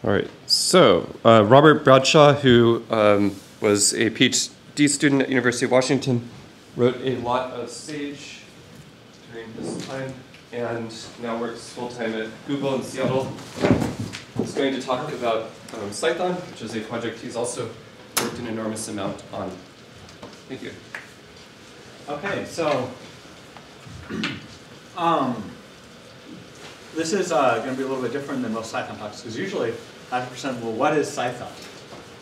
All right, so Robert Bradshaw, who was a PhD student at University of Washington, wrote a lot of Sage during this time, and now works full-time at Google in Seattle. He's going to talk about Cython, which is a project he's also worked an enormous amount on. Thank you. Okay, so this is going to be a little bit different than most Cython talks, because usually I have to present, well, what is Cython?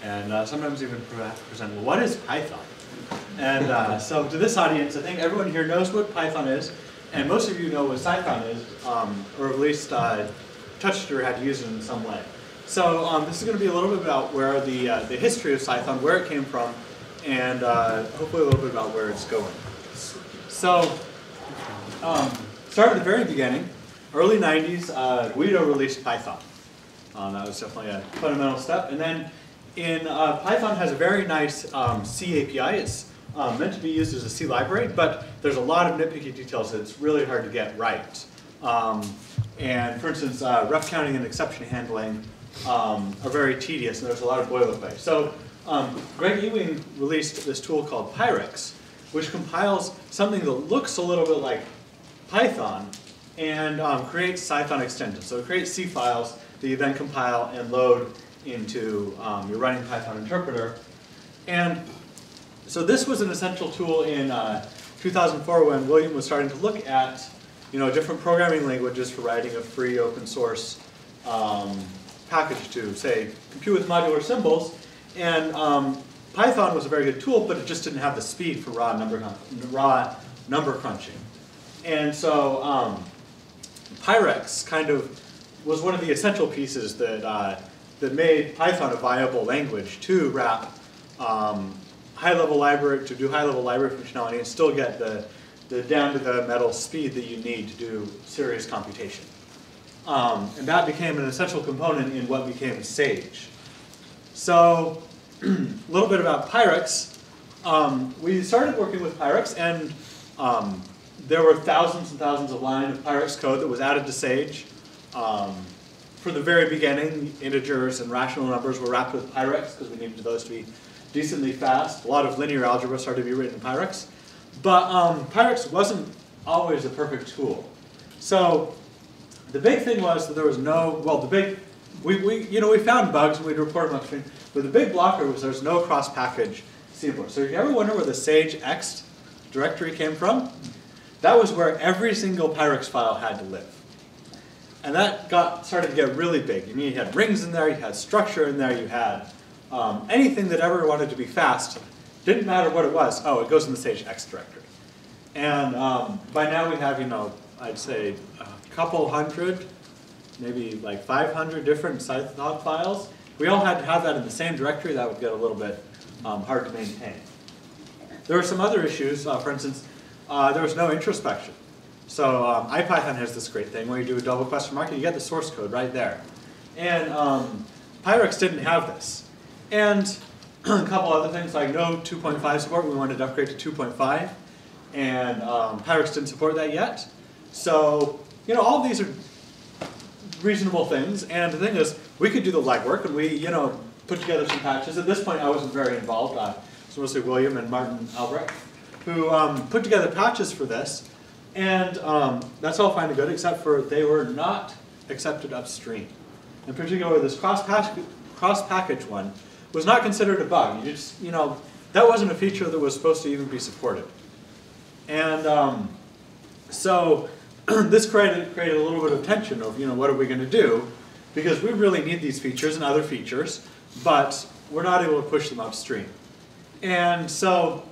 And sometimes even have to present, well, what is Python? And so to this audience, I think everyone here knows what Python is, and most of you know what Cython is, or at least touched or had used it in some way. So this is going to be a little bit about where the history of Cython, where it came from, and hopefully a little bit about where it's going. So start at the very beginning, early 90s, Guido released Python. That was definitely a fundamental step. And then Python has a very nice C API. It's meant to be used as a C library, but there's a lot of nitpicky details that it's really hard to get right. And for instance, ref counting and exception handling are very tedious, and there's a lot of boilerplate. So Greg Ewing released this tool called Pyrex, which compiles something that looks a little bit like Python and creates Cython extensions. So it creates C files that you then compile and load into your running Python interpreter. And so this was an essential tool in 2004 when William was starting to look at different programming languages for writing a free open source package to, say, compute with modular symbols. And Python was a very good tool, but it just didn't have the speed for raw number crunching. And so Pyrex kind of was one of the essential pieces that made Python a viable language to wrap high-level library, to do high-level library functionality and still get the down-to-the-metal speed that you need to do serious computation. And that became an essential component in what became Sage. So a little bit about Pyrex. We started working with Pyrex, and there were thousands and thousands of lines of Pyrex code that was added to Sage. For the very beginning, integers and rational numbers were wrapped with Pyrex because we needed those to be decently fast. A lot of linear algebra started to be written in Pyrex. But Pyrex wasn't always a perfect tool. So the big thing was that there was no, well, we found bugs and we'd report them upstream, but the big blocker was there's no cross-package C import. So if you ever wonder where the Sage X directory came from, that was where every single Pyrex file had to live. And that started to get really big. You had rings in there, you had structure in there, you had anything that ever wanted to be fast. Didn't matter what it was. Oh, it goes in the Sage X directory. And by now we have, I'd say a couple hundred, maybe like 500 different Cython files. We all had to have that in the same directory. That would get a little bit hard to maintain. There were some other issues. For instance, there was no introspection. So IPython has this great thing where you do a double question mark and you get the source code right there. And Pyrex didn't have this. And a couple other things like no 2.5 support. We wanted to upgrade to 2.5. And Pyrex didn't support that yet. So all of these are reasonable things. And the thing is, we could do the legwork and we put together some patches. At this point, I wasn't very involved. It's mostly William and Martin Albrecht who put together patches for this. And that's all fine and good, except for they were not accepted upstream. In particular, this cross-package one was not considered a bug. That wasn't a feature that was supposed to even be supported. And so this created a little bit of tension of, what are we going to do? Because we really need these features and other features, but we're not able to push them upstream. And so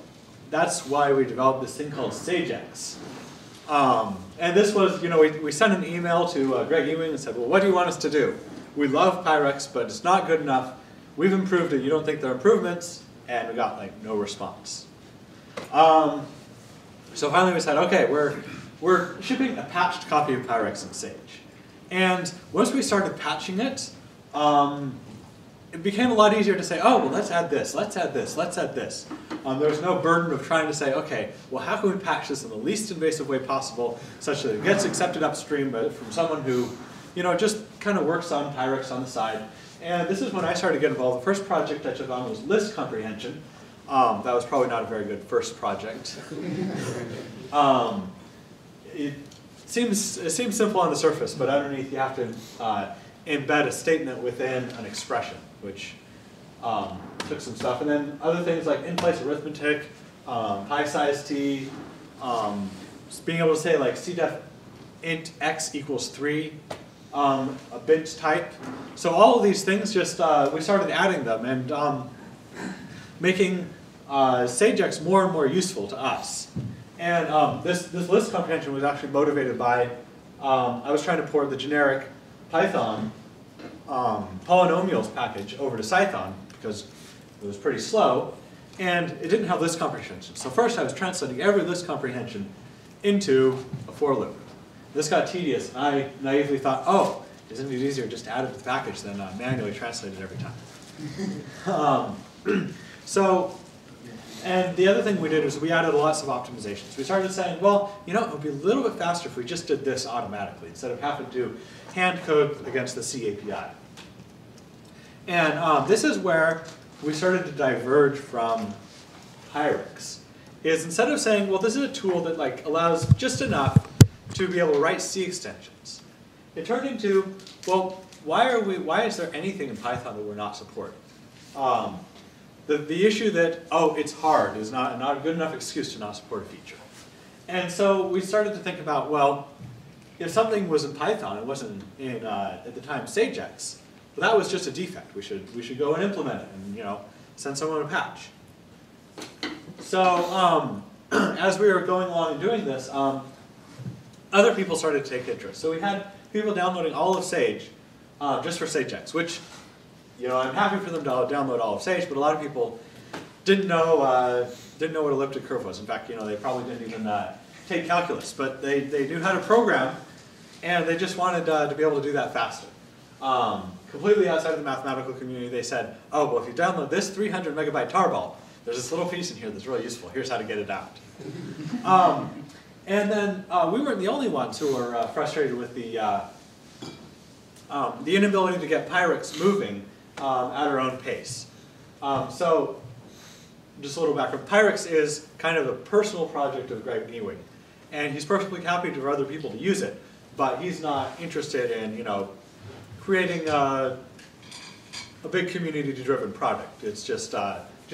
that's why we developed this thing called SageX. And this was, we sent an email to Greg Ewing and said, well, what do you want us to do? We love Pyrex, but it's not good enough. We've improved it. You don't think there are improvements? And we got no response. So finally we said, okay, we're shipping a patched copy of Pyrex in Sage. And once we started patching it, it became a lot easier to say, oh, well, let's add this, let's add this, let's add this. There was no burden of trying to say, okay, well, how can we patch this in the least invasive way possible such that it gets accepted upstream from someone who just kind of works on Pyrex on the side. And this is when I started to get involved. The first project I took on was list comprehension. That was probably not a very good first project. It seems simple on the surface, but underneath you have to embed a statement within an expression, which took some stuff. And then other things like in-place arithmetic, high size t, being able to say like cdef int x equals 3, a bit type. So all of these things just, we started adding them and making SageX more and more useful to us. And this list comprehension was actually motivated by, I was trying to port the generic Python polynomials package over to Cython because it was pretty slow, and it didn't have list comprehension. So first I was translating every list comprehension into a for loop. This got tedious, and I naively thought, oh, isn't it easier just to add it to the package than manually translate it every time? And the other thing we did was we added lots of optimizations. We started saying, well, it would be a little bit faster if we just did this automatically instead of having to hand code against the C API. And this is where we started to diverge from Pyrex. Is instead of saying, well, this is a tool that allows just enough to be able to write C extensions, it turned into, well, why is there anything in Python that we're not supporting? The issue that, oh, it's hard is not a good enough excuse to not support a feature. And so we started to think about, well, if something was in Python, it wasn't in, at the time, SageX, well, that was just a defect. We should go and implement it and, send someone a patch. So as we were going along and doing this, other people started to take interest. So we had people downloading all of Sage just for SageX, which, I'm happy for them to download all of Sage, but a lot of people didn't know what elliptic curve was. In fact, they probably didn't even take calculus, but they knew how to program, and they just wanted to be able to do that faster. Completely outside of the mathematical community, they said, oh, well, if you download this 300 megabyte tarball, there's this little piece in here that's really useful. Here's how to get it out. And then we weren't the only ones who were frustrated with the inability to get Pyrex moving at our own pace. So just a little background. Pyrex is kind of a personal project of Greg Ewing. And he's perfectly happy for other people to use it, but he's not interested in, creating a big community-driven product. It's just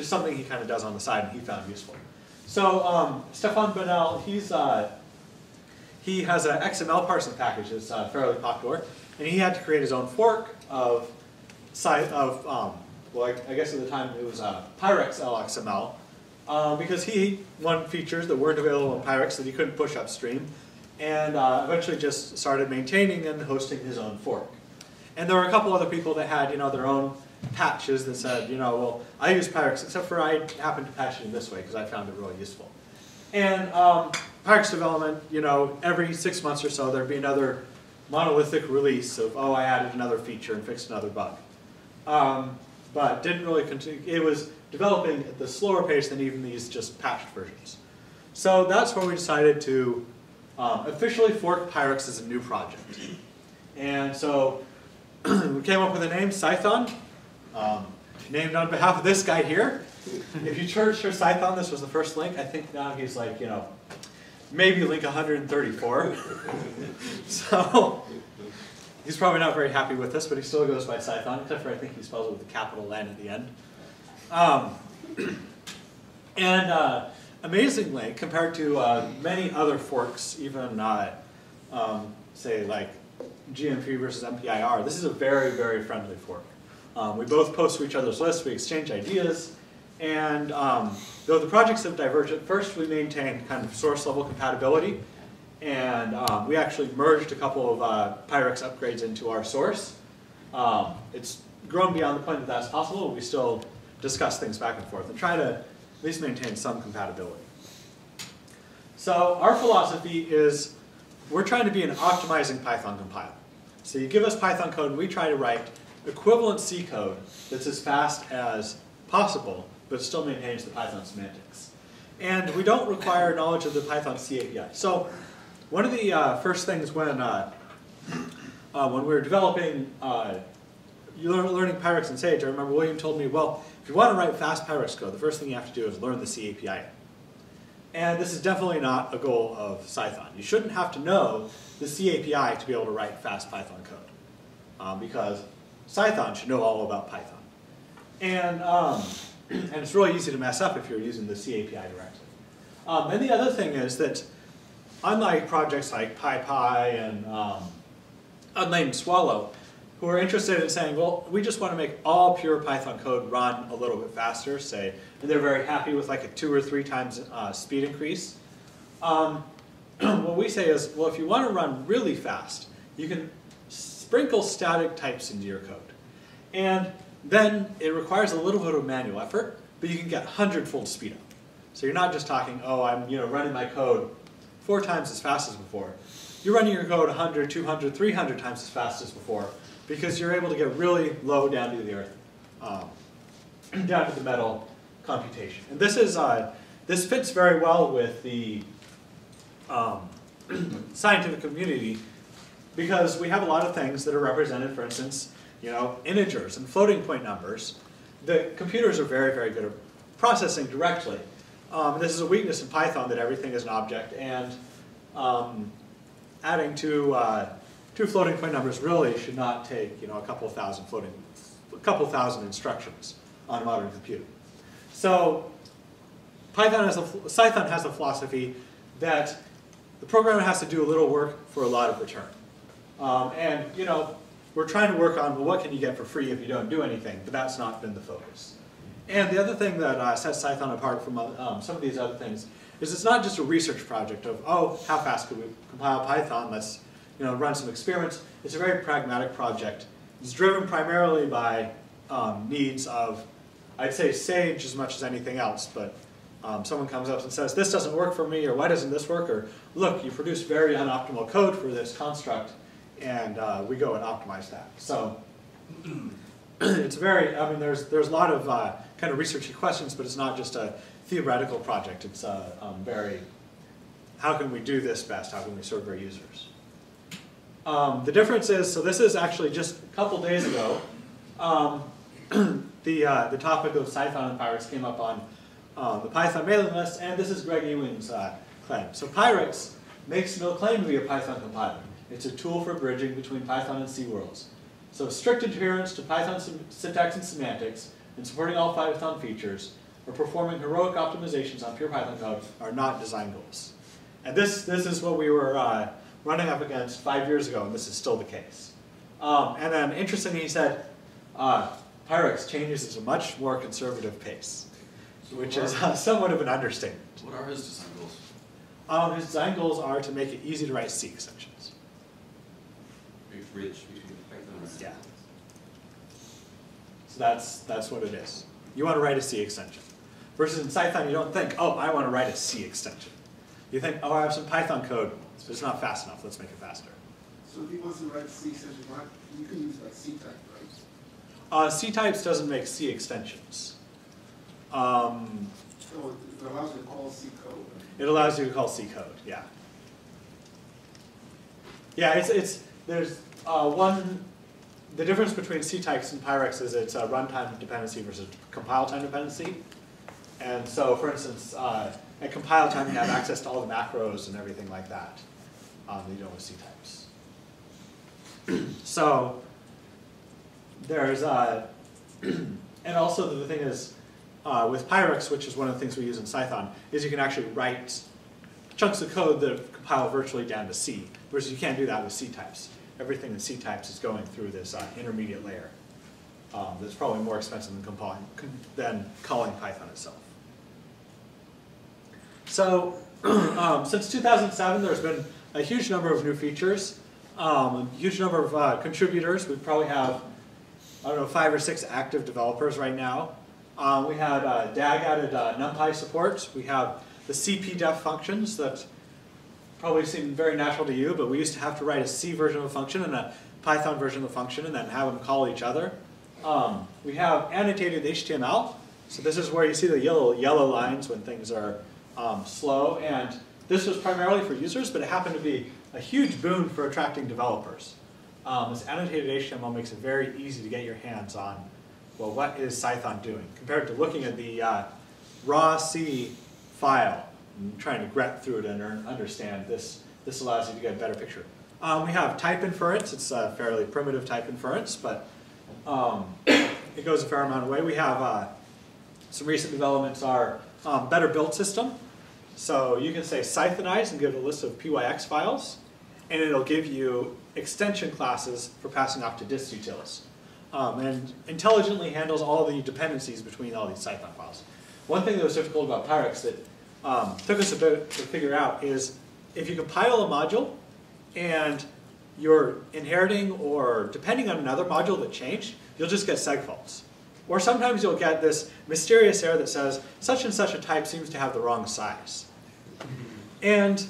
something he kind of does on the side and he found useful. So Stefan Bonnell, he has an XML parsing package that's fairly popular, and he had to create his own fork of well, I guess at the time it was Pyrex LXML, because he wanted features that weren't available in Pyrex that he couldn't push upstream, and eventually just started maintaining and hosting his own fork. And there were a couple other people that had, their own patches that said, well, I use Pyrex, except for I happen to patch it in this way because I found it really useful. And Pyrex development, every 6 months or so there'd be another monolithic release of, oh, I added another feature and fixed another bug. But didn't really continue. It was developing at the slower pace than even these just patched versions. So that's where we decided to officially fork Pyrex as a new project. And so we came up with a name, Cython, named on behalf of this guy here. If you search for Cython, this was the first link. I think now he's like, maybe link 134. So he's probably not very happy with this, but he still goes by Cython, except for I think he spells it with a capital N at the end. Amazingly, compared to many other forks, even say like GMP versus MPIR, this is a very, very friendly fork. We both post to each other's lists, we exchange ideas, and though the projects have diverged, at first we maintained kind of source level compatibility, and we actually merged a couple of Pyrex upgrades into our source. It's grown beyond the point that that's possible, but we still discuss things back and forth and try to at least maintain some compatibility. So our philosophy is we're trying to be an optimizing Python compiler. So you give us Python code and we try to write equivalent C code that's as fast as possible, but still maintains the Python semantics. And we don't require knowledge of the Python C API. So one of the first things when when we were developing, learning Pyrex and Sage, I remember William told me, well, if you want to write fast Pyrex code, the first thing you have to do is learn the C API. And this is definitely not a goal of Cython. You shouldn't have to know the C API to be able to write fast Python code, because Cython should know all about Python. And it's really easy to mess up if you're using the C API directly. And the other thing is that unlike projects like PyPy and Inline and Swallow, who are interested in saying, well, we just want to make all pure Python code run a little bit faster, say, and they're very happy with like a 2 or 3 times speed increase. What we say is, well, if you want to run really fast, you can sprinkle static types into your code. And then it requires a little bit of manual effort, but you can get 100-fold speed up. So you're not just talking, oh, I'm running my code 4 times as fast as before. You're running your code 100, 200, 300 times as fast as before, because you're able to get really low down to the earth, down to the metal computation. And this is this fits very well with the scientific community, because we have a lot of things that are represented, for instance, integers and floating point numbers. The computers are very, very good at processing directly. This is a weakness in Python, that everything is an object, and adding two floating point numbers really should not take a couple thousand instructions on a modern computer. So Cython has a philosophy that the programmer has to do a little work for a lot of return. And we're trying to work on, well, what can you get for free if you don't do anything? But that's not been the focus. And the other thing that sets Cython apart from some of these other things is it's not just a research project of, oh, how fast could we compile Python? Let's run some experiments. It's a very pragmatic project. It's driven primarily by needs of, I'd say, Sage as much as anything else. But someone comes up and says, this doesn't work for me, or why doesn't this work? Or look, you produce very unoptimal code for this construct, and we go and optimize that. So it's very, there's a lot of kind of researchy questions, but it's not just a theoretical project. It's very, how can we do this best? How can we serve our users? The difference is, so this is actually just a couple days ago, the topic of Cython and Pyrex came up on the Python mailing list, and this is Greg Ewing's claim. So Pyrex makes no claim to be a Python compiler. It's a tool for bridging between Python and C worlds. So strict adherence to Python syntax and semantics, and supporting all Python features, or performing heroic optimizations on pure Python code are not design goals. And this is what we were running up against 5 years ago, and this is still the case. And then, interestingly, he said, Pyrex changes at a much more conservative pace, which is somewhat of an understatement. What are his design goals? His design goals are to make it easy to write C extensions. Bridge between Python and C. Yeah. So that's what it is. You want to write a C extension. Versus in Cython, you don't think, oh, I want to write a C extension. You think, oh, I have some Python code, but it's not fast enough. Let's make it faster. So if he wants to write a C extension, you can use a C type, right? C types doesn't make C extensions. So it allows you to call C code. Right? It allows you to call C code, yeah. Yeah, there's the difference between C types and Pyrex is it's a runtime dependency versus compile time dependency. And so, for instance, at compile time, you have access to all the macros and everything like that you don't with C types. So there's, and also the thing is, with Pyrex, which is one of the things we use in Cython, is you can actually write chunks of code that compile virtually down to C, whereas you can't do that with C types. Everything in C types is going through this intermediate layer that's probably more expensive than calling Python itself. So since 2007, there's been a huge number of new features, a huge number of contributors. We probably have, I don't know, 5 or 6 active developers right now. We had DAG added NumPy support. We have the cpdef functions that probably seem very natural to you, but we used to have to write a C version of a function and a Python version of the function and then have them call each other. We have annotated HTML. So this is where you see the yellow lines when things are slow. And this was primarily for users, but it happened to be a huge boon for attracting developers. this annotated HTML makes it very easy to get your hands on, well, what is Cython doing? Compared to looking at the raw C file and trying to grep through it and understand, this allows you to get a better picture. We have type inference. It's a fairly primitive type inference, but it goes a fair amount of way. We have some recent developments are better built system. So you can say Cythonize and give it a list of Pyx files, and it'll give you extension classes for passing off to distutils. And intelligently handles all the dependencies between all these Cython files. One thing that was difficult about Pyrex that took us a bit to figure out is if you compile a module and you're inheriting or depending on another module that changed, you'll just get seg faults. Or sometimes you'll get this mysterious error that says such and such a type seems to have the wrong size. And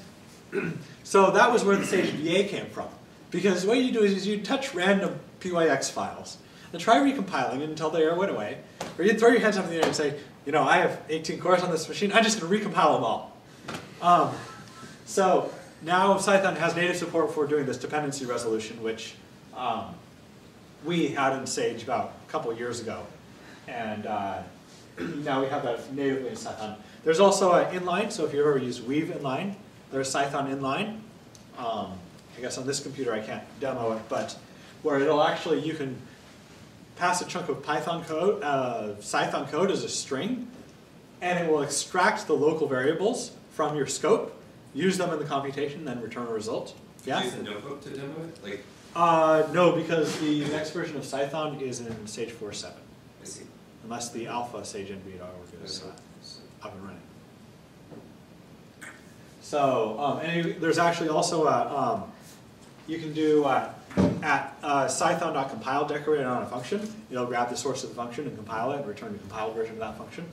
so that was where the Sage VA came from. Because what you do is you touch random Pyx files and try recompiling it until the error went away. Or you throw your hands up in the air and say, you know, I have 18 cores on this machine, I'm just going to recompile them all. So now Cython has native support for doing this dependency resolution, which we had in Sage about a couple of years ago. And now we have that natively in Cython. There's also Inline, so if you've ever used Weave Inline, there's Cython Inline. I guess on this computer I can't demo it, but where it'll actually, you can pass a chunk of Python code, Cython code as a string, and it will extract the local variables from your scope, use them in the computation, then return a result. Yeah? Use the notebook to demo it? Like, no, because the next version of Cython is in Sage 4.7. I see. Unless the alpha Sage NV.org is up and running. So, and there's actually also a, you can do at Cython.compile decorated on a function. It'll grab the source of the function and compile it and return the compiled version of that function.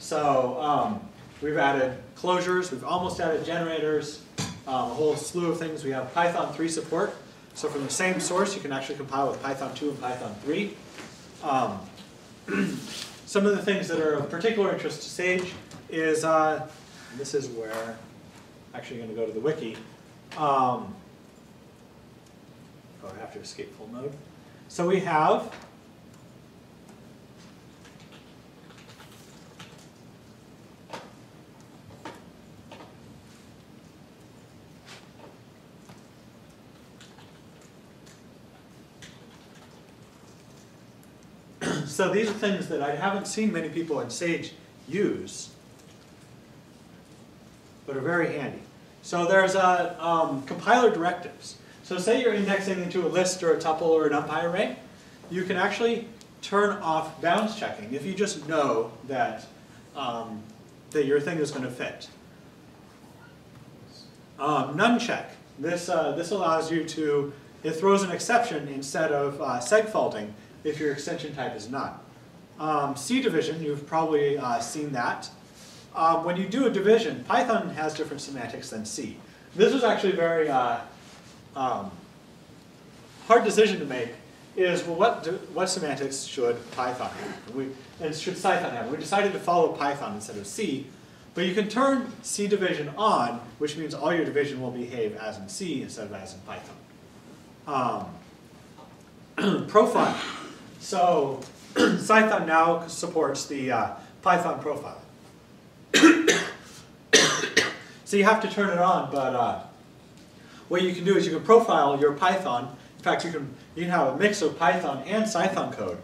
So we've added closures, we've almost added generators, a whole slew of things. We have Python 3 support. So from the same source, you can actually compile with Python 2 and Python 3. Some of the things that are of particular interest to Sage is, this is where, actually I'm going to go to the wiki. Oh, I have to escape full mode. So we have so these are things that I haven't seen many people in Sage use, but are very handy. So there's compiler directives. So say you're indexing into a list or a tuple or an NumPy array, you can actually turn off bounds checking if you just know that, that your thing is going to fit. None check. This allows you to, it throws an exception instead of seg faulting if your extension type is none. C division, you've probably seen that. When you do a division, Python has different semantics than C. This was actually a very hard decision to make, is, well, what semantics should Python have? And should Cython have? We decided to follow Python instead of C, but you can turn C division on, which means all your division will behave as in C instead of as in Python. Profile. So Cython now supports the Python profile. So you have to turn it on, but what you can do is you can profile your Python. In fact, you can have a mix of Python and Cython code,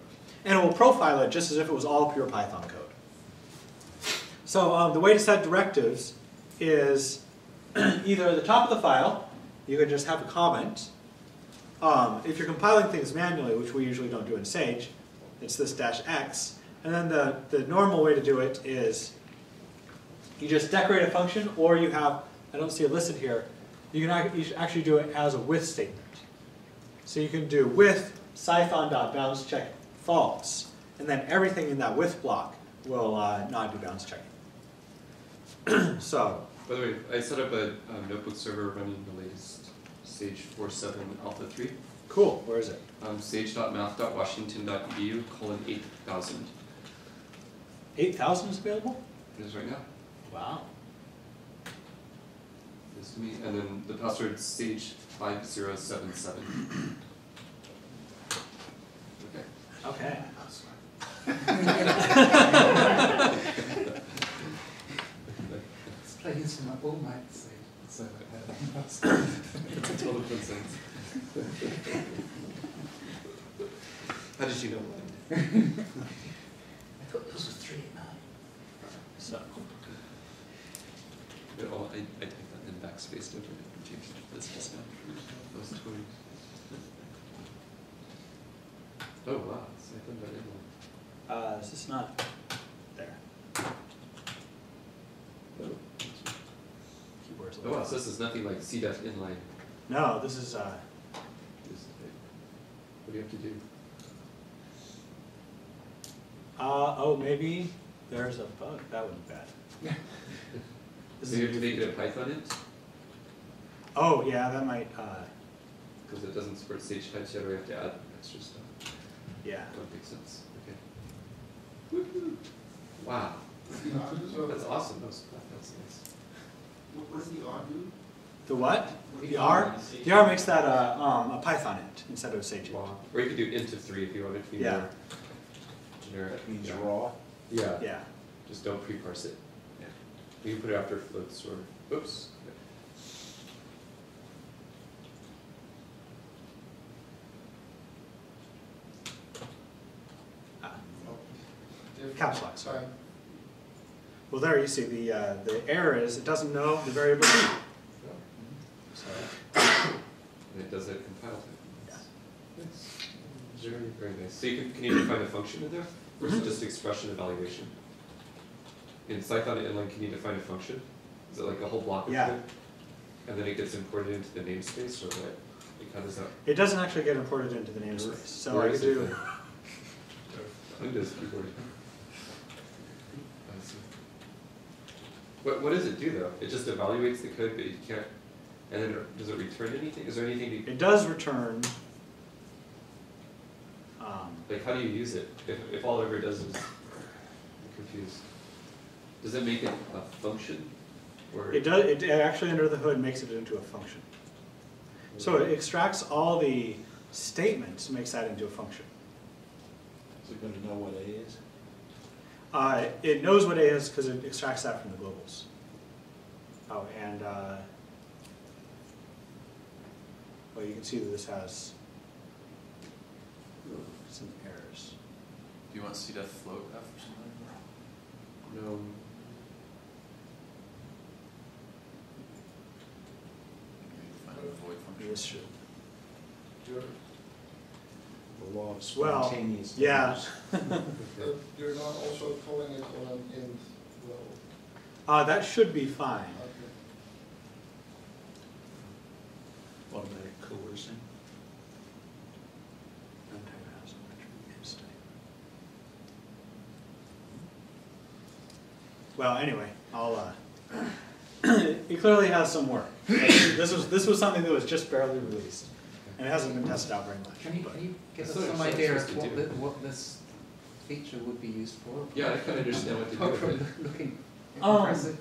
and it will profile it just as if it was all pure Python code. So the way to set directives is either at the top of the file, you can just have a comment. If you're compiling things manually, which we usually don't do in Sage, it's this -x. And then the normal way to do it is you just decorate a function, or you have, I don't see it listed here, you can actually do it as a with statement. So you can do with Cython.bounds check false, and then everything in that with block will not do bounds checking. So. By the way, I set up a notebook server running the latest Sage 4.7 Alpha 3. Cool. Where is it? Sage.math.washington.edu:8000. 8,000 is available? It is right now. Wow. This to me, and then the password Sage 5077. Okay. Okay. Let's play this from my all night save. So It's a total coincidence. How did you know mine? I thought this was 3 at 9. So, Oh, I typed that in backspace, don't I? Changed this just now. Those toys. Oh wow, Cython got Inline. is this not there? Oh. Keyboard's a Oh little- wow, so this is nothing like CDEF inline. No, this is, This is big. What do you have to do? oh, maybe there's a bug. That would be bad. This So is you a have to new make it a feature. Python int? Oh, yeah, that might, Because it doesn't support stage types yet, or we have to add extra stuff. yeah. Don't make sense. Okay. Woohoo! Wow. So, That's awesome. That's nice. what's the R do? The what? The R? The R makes that a Python int instead of a Sage int. Wow. Or you could do int of 3 if you wanted to be Yeah. more generic. Means Yeah. raw. Yeah. Yeah. Just don't pre-parse it. Yeah. You can put it after floats or, oops. Caps lock, sorry. Fine. Well, there you see the error is it doesn't know the variable B. So, And it does a compile type. Nice. Very, very nice. So can you define a function in there? Or is it just expression evaluation? In Cython inline, can you define a function? Is it like a whole block of Yeah. code? And then it gets imported into the namespace, or what? Like how does that? it doesn't actually get imported into the namespace. So Where I is could it do. then? Windows keyboard. I see. What does it do though? It just evaluates the code, but you can't. And then does it return anything? Is there anything to, It does return. like how do you use it? If all it ever does is, I'm confused. Does it make it a function? Or It does. It actually under the hood makes it into a function. So it extracts all the statements, makes that into a function. Is it going to know what A is? It knows what A is because it extracts that from the globals. Oh, and well, you can see that this has some errors. Do you want CDEF float F or something? no? Maybe find a void function. This should. The law of Well, spontaneous. yeah. numbers. You're not also calling it on an int, though? That should be fine. Okay. automatic coercing. Well, anyway, I'll. It clearly has some work. This was something that was just barely released, and it hasn't been tested out very much. Can you give us That's some what it's idea supposed of to do. what this feature would be used for? Yeah, I kind of understand what to do with it. Looking Um, impressive.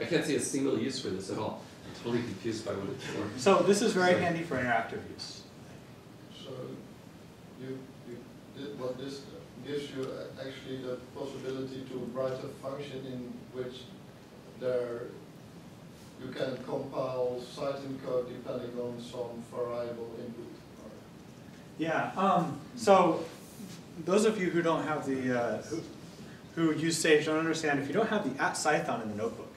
I can't see a single use for this at all. I'm totally confused by what it's for. So this is very handy for interactive use. So you did what this gives you actually the possibility to write a function in which you can compile Cython code depending on some variable input. Yeah. So those of you who don't have the who use Sage don't understand. If you don't have the @Cython in the notebook,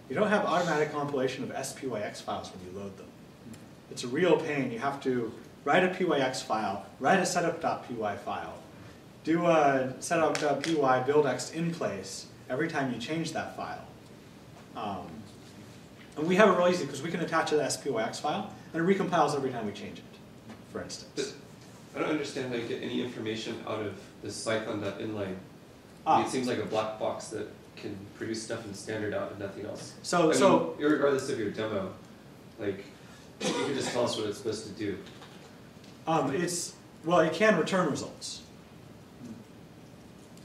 you don't have automatic compilation of SPYX files when you load them. It's a real pain. You have to write a PYX file, write a setup.py file, do a setup.py buildx in place every time you change that file. And we have it real easy because we can attach an SPYX file and it recompiles every time we change it, for instance. But I don't understand how you get any information out of this Cython.inline. Ah. It seems like a black box that can produce stuff in standard out and nothing else. So, I mean, so regardless of your demo, like, you can just tell us what it's supposed to do. well, it can return results.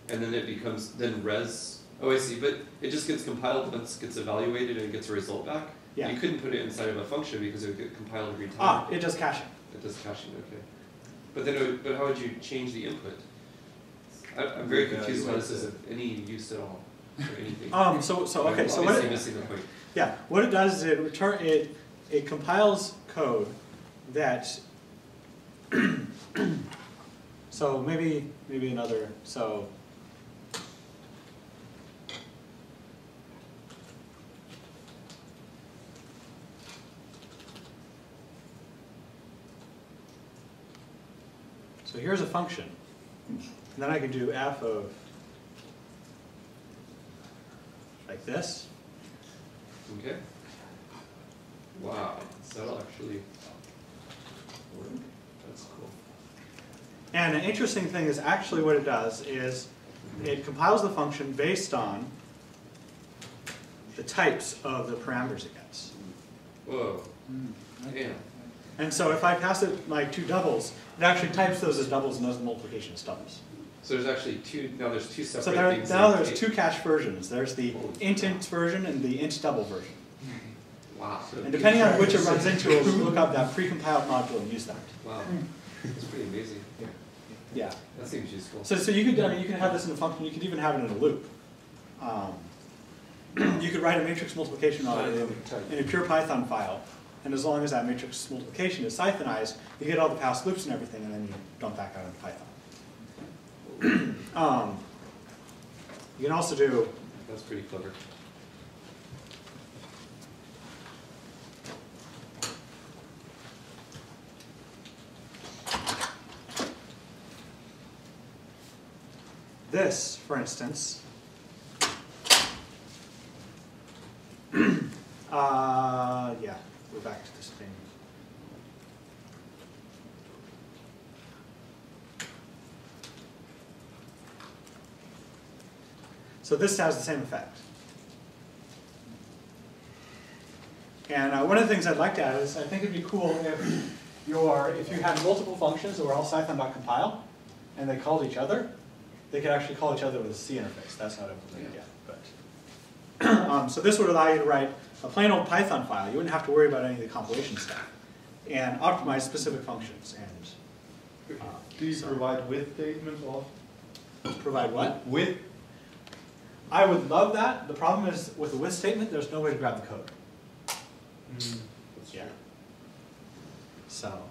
And then it becomes, then res, oh I see, but it just gets compiled once, gets evaluated and it gets a result back? Yeah. You couldn't put it inside of a function because it would get compiled every time. Ah, it does caching. It does caching, okay. But then, but how would you change the input? I'm very confused how this is of any use at all, or anything. Okay, so what Obviously it, missing the point. yeah, what it does is it compiles code that, so maybe another, so here's a function, and then I can do f of like this. Okay. Wow, that'll actually work. That's cool. And an interesting thing is actually what it does is it compiles the function based on the types of the parameters it gets. Whoa. Damn. And so if I pass it like two doubles, it actually types those as doubles and does multiplication as doubles. So there's actually two, now there's two separate So things. now there's two cache versions. There's the int version and the int double version. Wow. And depending on which it runs into, it'll look up that precompiled module and use that. Wow. That's pretty amazing. Yeah. That seems useful. So you could, I mean, you can have this in a function. You could even have it in a loop. You could write a matrix multiplication on it in a pure Python file. And as long as that matrix multiplication is Cythonized, you get all the past loops and everything, and then you dump back out into Python. You can also do... That's pretty clever. This, for instance, yeah, we're back to this thing. So this has the same effect. And one of the things I'd like to add is I think it'd be cool if you had multiple functions that were all Cython.compile and they called each other. They could actually call each other with a C interface. That's not implemented yet. But so this would allow you to write a plain old Python file. You wouldn't have to worry about any of the compilation stuff and optimize specific functions. And Do you provide with statements also? provide what? With? I would love that. The problem is with the with statement, there's no way to grab the code. Yeah. So.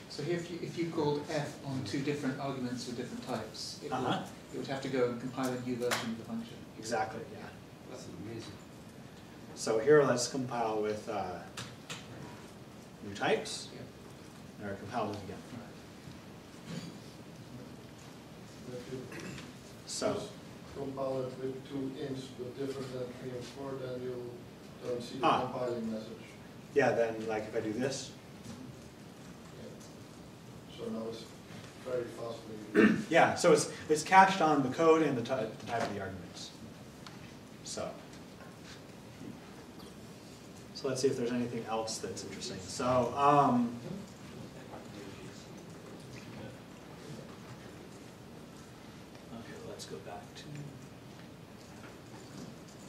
So here, if you called f on two different arguments with different types, it would have to go and compile a new version of the function. Exactly. Yeah. That's amazing. So here, let's compile with new types. Yeah. Or compile it again. So. Just compile it with 2 ints, but different than 3 and 4, then you don't see the compiling message. Yeah. Then, like, if I do this. So now it's very fast for you. Yeah, so it's cached on the code and the type of the arguments. So let's see if there's anything else that's interesting. So okay, let's go back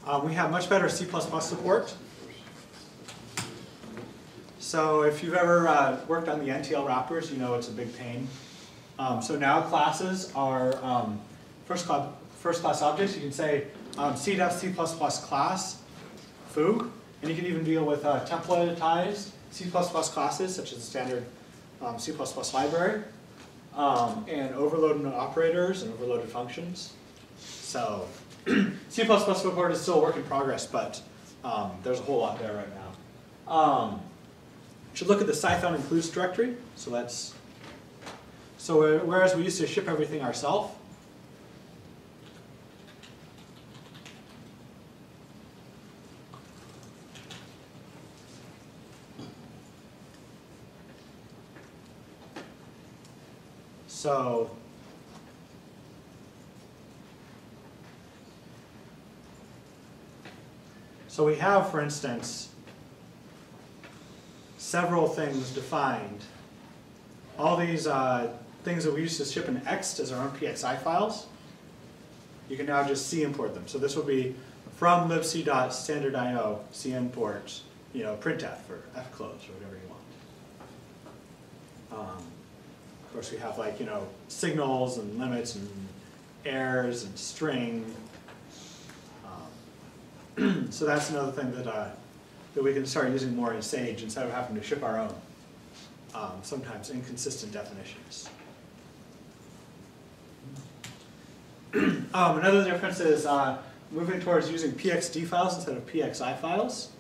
to. We have much better C++ support. So if you've ever worked on the NTL wrappers, you know it's a big pain. So now classes are first class objects. You can say C-def C++ class foo, and you can even deal with templatized C++ classes, such as the standard C++ library, and overloaded operators and overloaded functions. So C++ support is still a work in progress, but there's a whole lot there right now. Should look at the Cython includes directory. So whereas we used to ship everything ourselves, so we have, for instance, several things defined. All these things that we used to ship in ext as our own PXI files, you can now just C import them. So this will be from libc.standard.io, C import you know, printf or fclose or whatever you want. Of course, we have like, you know, signals and limits and errors and string. So that's another thing that that we can start using more in Sage instead of having to ship our own, sometimes inconsistent definitions. Another difference is moving towards using PXD files instead of PXI files.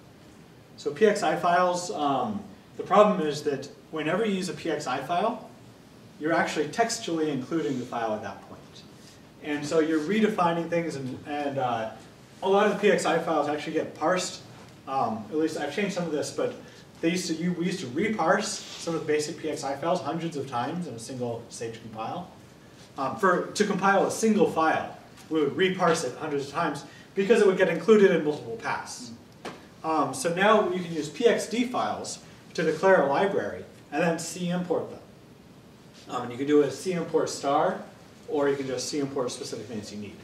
So PXI files, the problem is that whenever you use a PXI file, you're actually textually including the file at that point. And so you're redefining things, and a lot of the PXI files actually get parsed. At least I've changed some of this, but we used to reparse some of the basic PXI files hundreds of times in a single Sage compile. To compile a single file, we would reparse it hundreds of times because it would get included in multiple paths. So now you can use PXD files to declare a library and then C-import them. And you can do a C-import star, or you can just C-import specific things you need.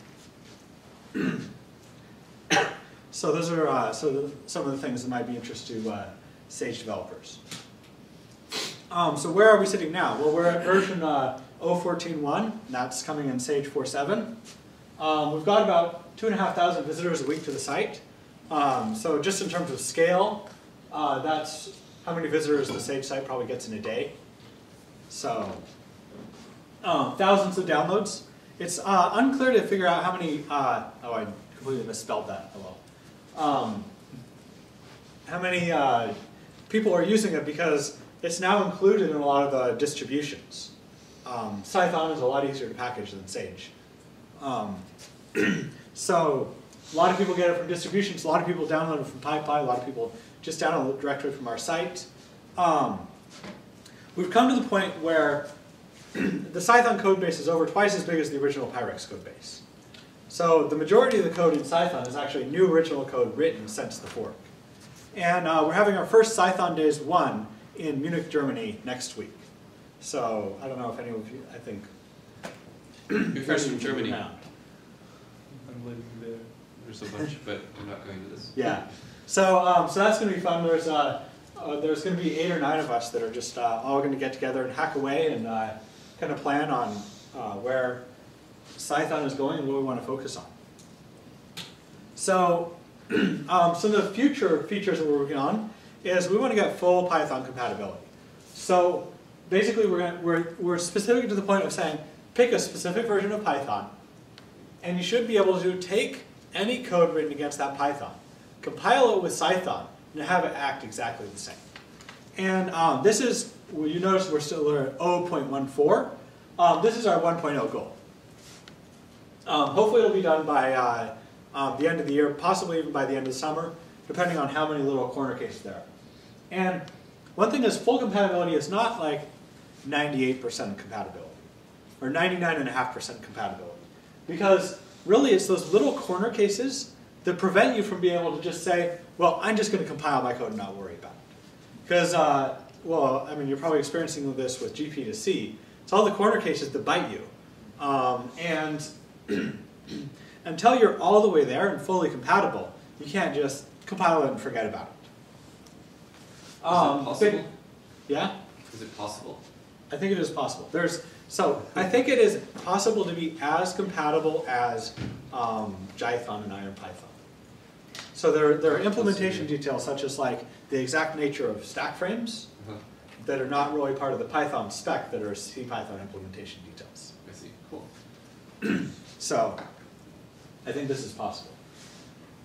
So those are some of the things that might be of interest to Sage developers. So where are we sitting now? Well, we're at version 0.14.1, and that's coming in Sage 4.7. We've got about 2,500 visitors a week to the site. So just in terms of scale, that's how many visitors the Sage site probably gets in a day. So thousands of downloads. It's unclear to figure out how many, oh, I completely misspelled that, oh well. How many people are using it, because it's now included in a lot of the distributions. Cython is a lot easier to package than Sage. So a lot of people get it from distributions, a lot of people download it from PyPy, a lot of people just download it directly from our site. We've come to the point where the Cython code base is over twice as big as the original Pyrex code base. So the majority of the code in Cython is actually new original code written since the fork. And we're having our first Cython Days 1 in Munich, Germany next week. So I don't know if any of you, I think. Your friends from Germany. Around. I'm living there. There's a bunch, but I'm not going to this. Yeah. So that's going to be fun. There's going to be 8 or 9 of us that are just all going to get together and hack away and kind of plan on where Cython is going and what we want to focus on. So some of the future features that we're working on is we want to get full Python compatibility. So basically we're specific to the point of saying pick a specific version of Python, and you should be able to take any code written against that Python, compile it with Cython, and have it act exactly the same. And this is, well, you notice we're still at 0.14. This is our 1.0 goal. Hopefully it'll be done by the end of the year, possibly even by the end of the summer, depending on how many little corner cases there are. And one thing is, full compatibility is not like 98% compatibility or 99.5% compatibility, because really it's those little corner cases that prevent you from being able to just say, well, I'm just going to compile my code and not worry about it. Because, well, I mean, you're probably experiencing this with GP to C. It's all the corner cases that bite you. And until you're all the way there and fully compatible, you can't just compile it and forget about it. Is that possible? Yeah? Is it possible? I think it is possible. I think it is possible to be as compatible as Python and IronPython. So there are implementation details such as like the exact nature of stack frames that are not really part of the Python spec that are CPython implementation details. I see. Cool. So I think this is possible.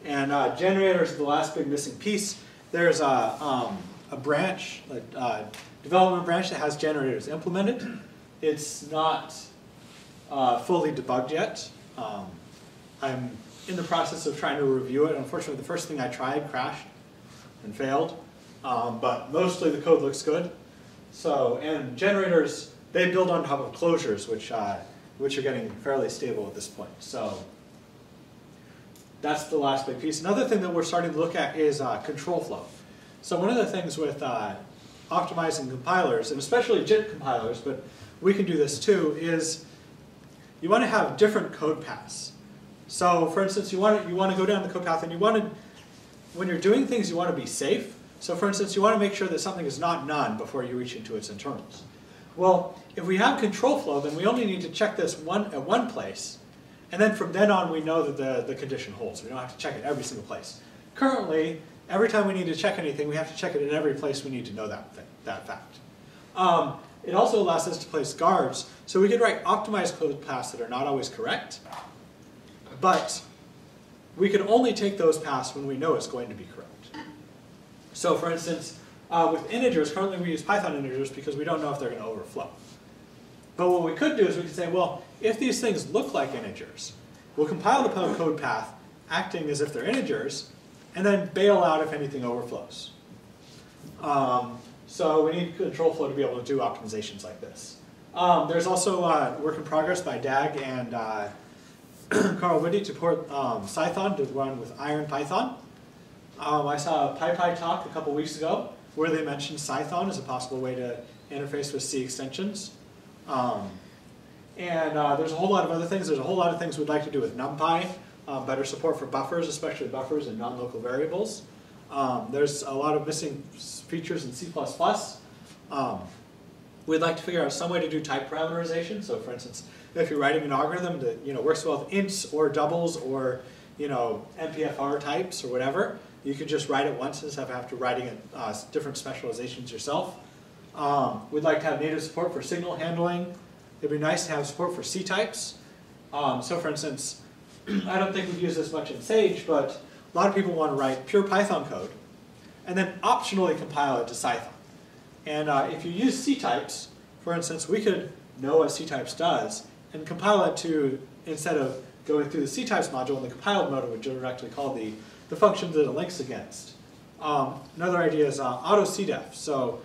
And generators are the last big missing piece. There's a branch, a development branch that has generators implemented. It's not fully debugged yet. I'm in the process of trying to review it. Unfortunately, the first thing I tried crashed and failed. But mostly the code looks good. So, and generators, they build on top of closures, which are getting fairly stable at this point. So that's the last big piece. Another thing that we're starting to look at is control flow. So one of the things with optimizing compilers, and especially JIT compilers, but we can do this too, is you want to have different code paths. So for instance, you want to go down the code path, and when you're doing things, you want to be safe, So for instance, you want to make sure that something is not none before you reach into its internals. Well, if we have control flow, then we only need to check this at one place, and then from then on we know that the condition holds. We don't have to check it every single place. Currently, every time we need to check anything, we have to check it in every place we need to know that fact. It also allows us to place guards, so we could write optimized code paths that are not always correct, but we can only take those paths when we know it's going to be correct. So for instance, with integers, currently we use Python integers because we don't know if they're going to overflow. But what we could do is we could say, well, if these things look like integers, we'll compile the code path acting as if they're integers, and then bail out if anything overflows. So we need control flow to be able to do optimizations like this. There's also work in progress by Dag and Carl Whitty to port Cython to run with Iron Python. I saw a PyPy talk a couple weeks ago where they mentioned Cython as a possible way to interface with C extensions. There's a whole lot of other things. There's a whole lot of things we'd like to do with NumPy, better support for buffers, especially buffers and non-local variables. There's a lot of missing features in C++. We'd like to figure out some way to do type parameterization. So for instance, if you're writing an algorithm that works well with ints or doubles or MPFR types or whatever, you could just write it once instead of have to writing it different specializations yourself. We'd like to have native support for signal handling. It'd be nice to have support for C types. So for instance, I don't think we've used this much in Sage, but a lot of people want to write pure Python code and then optionally compile it to Cython. And if you use C types, for instance, we could know what C types does and compile it to, instead of going through the C types module in the compiled mode, would directly call the function that it links against. Another idea is auto CDEF. So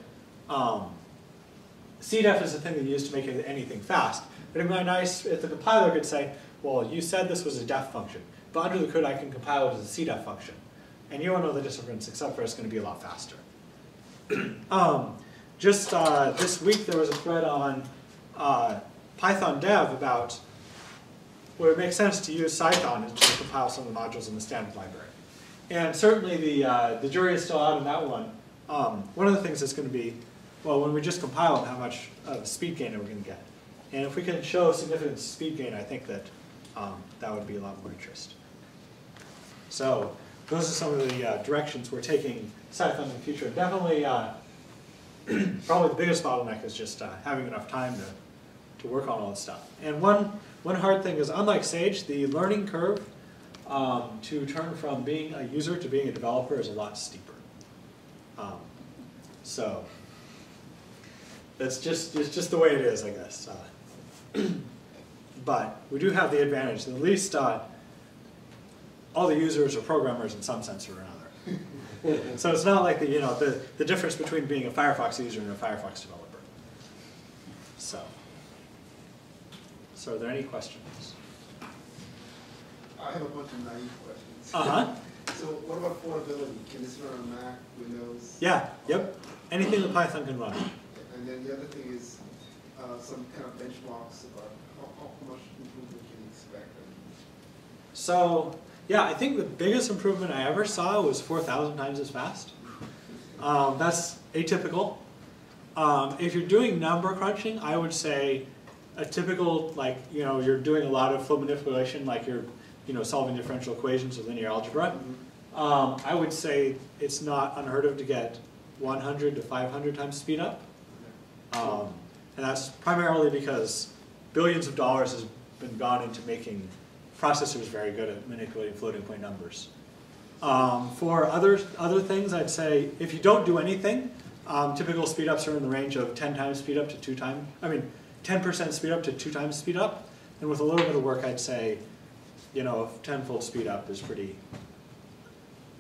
CDEF is the thing that you use to make anything fast. But it'd be nice if the compiler could say, well, you said this was a def function, but under the code I can compile it as a CDEF function. And you won't know the difference except for it's going to be a lot faster. Just this week there was a thread on Python dev about where it makes sense to use Cython to compile some of the modules in the standard library. And certainly the jury is still out on that one. One of the things that's going to be, well, when we just compile them, how much speed gain are we going to get? And if we can show significant speed gain, I think that that would be a lot more interest. So those are some of the directions we're taking Cython in the future. Definitely, probably the biggest bottleneck is just having enough time to work on all this stuff. And one hard thing is, unlike Sage, the learning curve to turn from being a user to being a developer is a lot steeper. So it's just the way it is, I guess. But we do have the advantage that at least all the users are programmers in some sense or another. So it's not like the difference between being a Firefox user and a Firefox developer. So are there any questions? I have a bunch of naive questions. Uh-huh. So what about portability? Can this run on Mac, Windows? Yeah, yep. Anything that Python can run. And then the other thing is some kind of benchmarks about how much improvement can you expect? So, yeah, I think the biggest improvement I ever saw was 4,000 times as fast. That's atypical. If you're doing number crunching, I would say a typical, like, you're doing a lot of flow manipulation, like you're, solving differential equations with linear algebra. I would say it's not unheard of to get 100 to 500 times speed up. And that's primarily because billions of dollars has been gone into making processors very good at manipulating floating point numbers. For other things, I'd say if you don't do anything, typical speedups are in the range of 10 times speed up to 10% speed up to 2 times speed up. And with a little bit of work, I'd say, a 10-fold speed up is pretty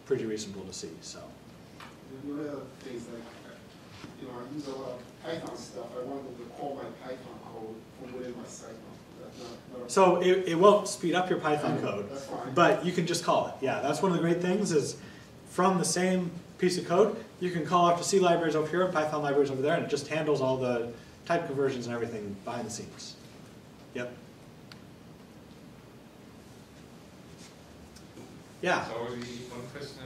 reasonable to see. So. One of the things like, I use a lot of Python stuff. I wanted to call my Python code from within my Cython. So it won't speed up your Python code, that's fine. But you can just call it. Yeah, that's one of the great things is from the same piece of code, you can call out to C libraries over here and Python libraries over there, and it just handles all the type conversions and everything behind the scenes. Yep. Yeah. So the one question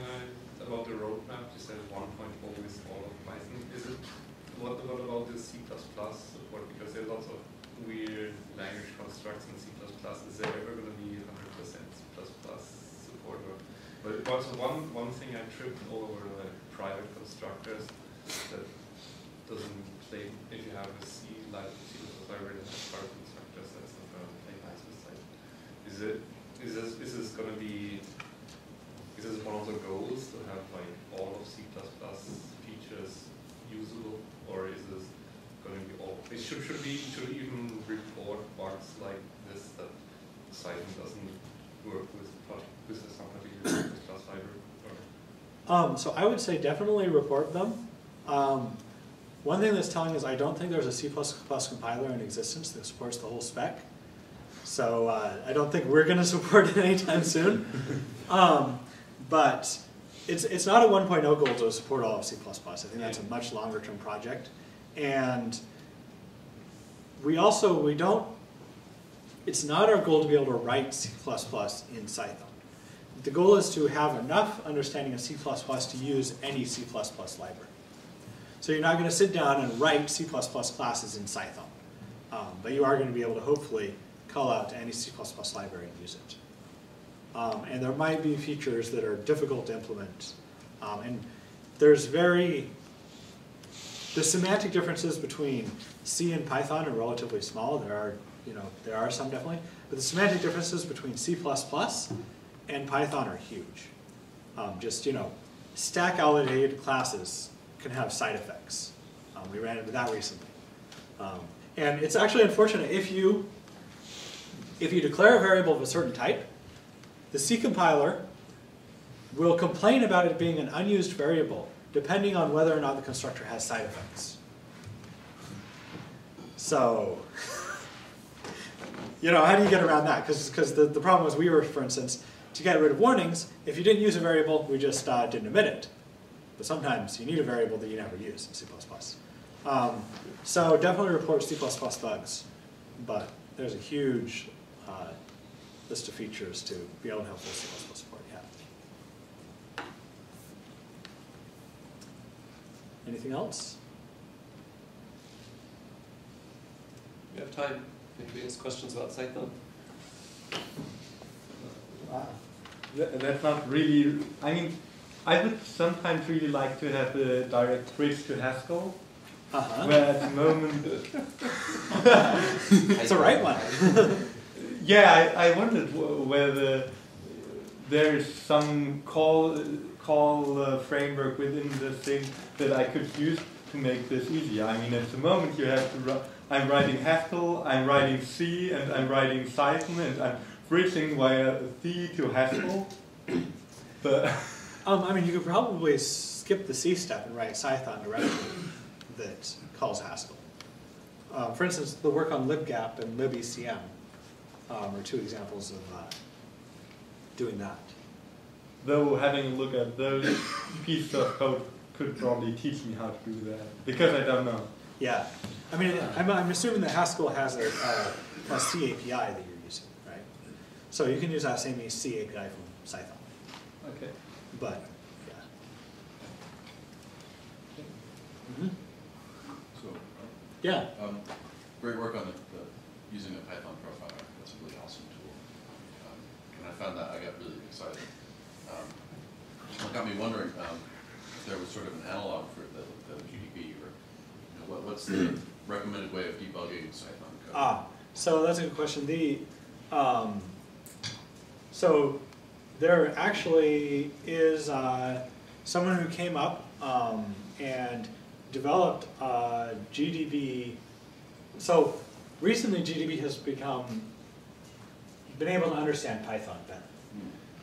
I about the roadmap? You said 1.0 is all of Python. Is it? What about the C++ support? Because there are lots of weird language constructs in C++. Is there ever going to be 100% C++ support? But also one thing I tripped over were like private constructors that doesn't play. If you have a C library that has private constructors, that's not going to play nice with Cython. Is this going to be? Is this one of the goals to have like all of C++ features usable, or is this going to be all? Should we even report bugs like this that Cython doesn't work with some particular C++ library? So I would say definitely report them. One thing that's telling is I don't think there's a C++ compiler in existence that supports the whole spec. So I don't think we're going to support it anytime soon. But it's not a 1.0 goal to support all of C++. I think that's a much longer term project. And it's not our goal to be able to write C++ in Cython. The goal is to have enough understanding of C++ to use any C++ library. So you're not going to sit down and write C++ classes in Cython. But you are going to be able to hopefully call out to any C++ library and use it. And there might be features that are difficult to implement. And the semantic differences between C and Python are relatively small. There are some definitely. But the semantic differences between C++ and Python are huge. Stack validated classes can have side effects. We ran into that recently. And it's actually unfortunate if you declare a variable of a certain type, the C compiler will complain about it being an unused variable depending on whether or not the constructor has side effects. So, how do you get around that? Because the problem was we were, for instance, to get rid of warnings, if you didn't use a variable, we just didn't omit it. But sometimes you need a variable that you never use in C++. So definitely report C++ bugs. But there's a huge list of features to be able to have full C++ support. Yeah. Anything else? We have time. Anybody has questions about Cython? That's not really, I would sometimes really like to have a direct bridge to Haskell, where at the moment... It's the right one. Yeah, I wondered whether there is some call framework within the thing that I could use to make this easier. At the moment you have to I'm writing Haskell, I'm writing C, and I'm writing Cython, and I'm bridging via C to Haskell. But you could probably skip the C step and write Cython directly that calls Haskell. For instance, the work on libgap and libecm are two examples of doing that. Though having a look at those pieces of code could probably teach me how to do that, because I don't know. Yeah. I'm assuming that Haskell has a C API that you're using, right? So you can use that same C API from Cython. Okay. But, yeah. So, Yeah. great work on using the Python profiler. That's a really awesome tool. When I found that, I got really excited. It got me wondering if there was sort of an analog for the GDB, or what's the recommended way of debugging Cython code? So that's a good question. So there actually is someone who came up and developed GDB. So recently GDB has been able to understand Python better.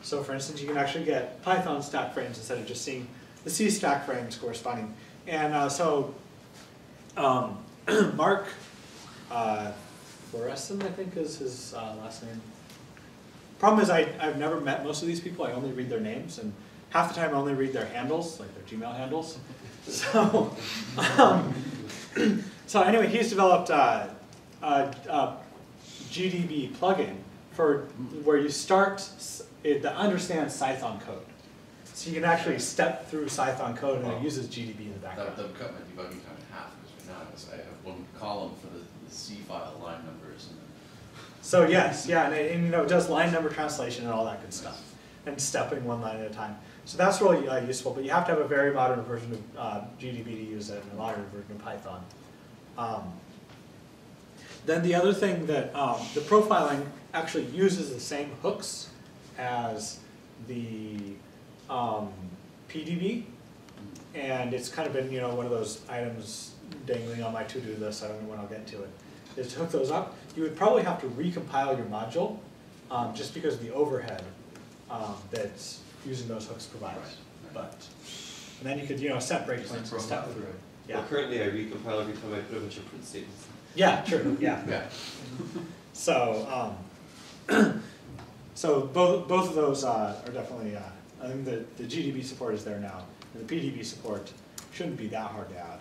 So for instance, you can actually get Python stack frames instead of just seeing the C stack frames corresponding. And Mark Floresson, I think is his last name. Problem is I've never met most of these people. I only read their names, and half the time I only read their handles, like their Gmail handles. So, so anyway, he's developed a GDB plugin for where you start that understands Cython code. So you can actually step through Cython code and it uses GDB in the background. That would cut my debugging time in half, because right now I have one column for the C file line numbers. And then So yes, yeah, and you know, it does line number translation and all that good stuff, and stepping one line at a time. So that's really useful, but you have to have a very modern version of GDB to use it, and a modern version of Python. Then the other thing that the profiling actually uses the same hooks as the PDB, and it's kind of been, you know, one of those items dangling on my to-do list. I don't know when I'll get to it. Is to hook those up. You would probably have to recompile your module, just because of the overhead that's using those hooks provides. But and then you could, you know, set breakpoints and step through it. Yeah. Well, currently I recompile every time I put a bunch of print statements. Yeah, true. Yeah. yeah. So, so both of those are definitely. I think the GDB support is there now, and the PDB support shouldn't be that hard to add.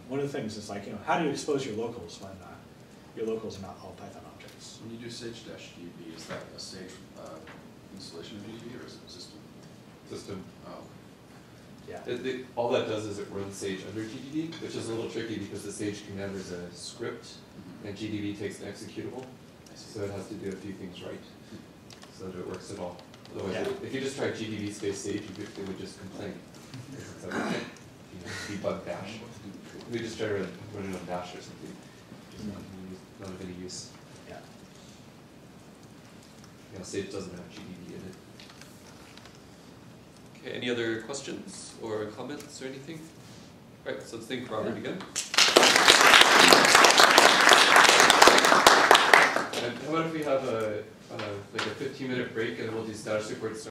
One of the things is, like, you know, how do you expose your locals when your locals are not all Python objects? When you do Sage-GDB, is that a Sage installation of GDB, or is it a system? System. Oh. Yeah. All that does is it runs Sage under GDB, which is a little tricky because the Sage command is a script, and GDB takes an executable, so it has to do a few things right, so that it works at all. Otherwise, Yeah. if you just try GDB space Sage, it would just complain. It's like, you know, debug bash. We just try to run it on bash or something. Just not of any use. Yeah. Yeah, Sage doesn't have GDB in it. Okay, any other questions or comments or anything? All right, so let's thank Robert again. And how about if we have like a 15-minute break and then we'll do status reports.